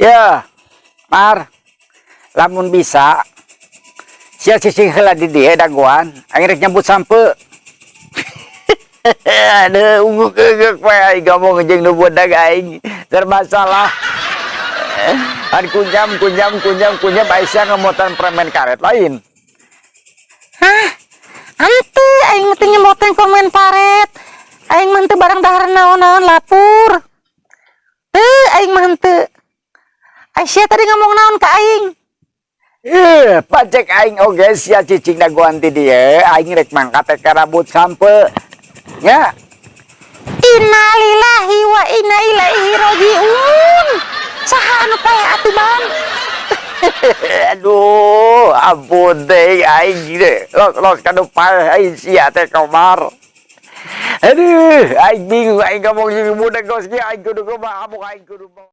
Ya, Mar, lamun bisa, sia cicing heula di dieu dagoan, akhirnya nyambut sampe. Aduh, ungu keugek we aing ngomong jeung nu budak aing. Sermasalah. An kunjam Aisyah ngemotan permen karet lain. Hah? Ante aing teh nyemoten permen paret. Aing mah teu barang dahar naon-naon lapur. Aing mah teu. Aisyah tadi ngomong naon ka aing? Pacek aing oge sia cicing dagoan ti dieu, aing rek mangkat teh ka rambut sampe. Ya. Innalillahi wa inna ilaihi rajiun. Saha anu pae atuh Bang? Aduh, ampun deh aing deh. Los kanu pae aing sia teh Komar. Aduh, aing bingung aing ngomong jeung budak gos ge aing kudu kumaha aing kudu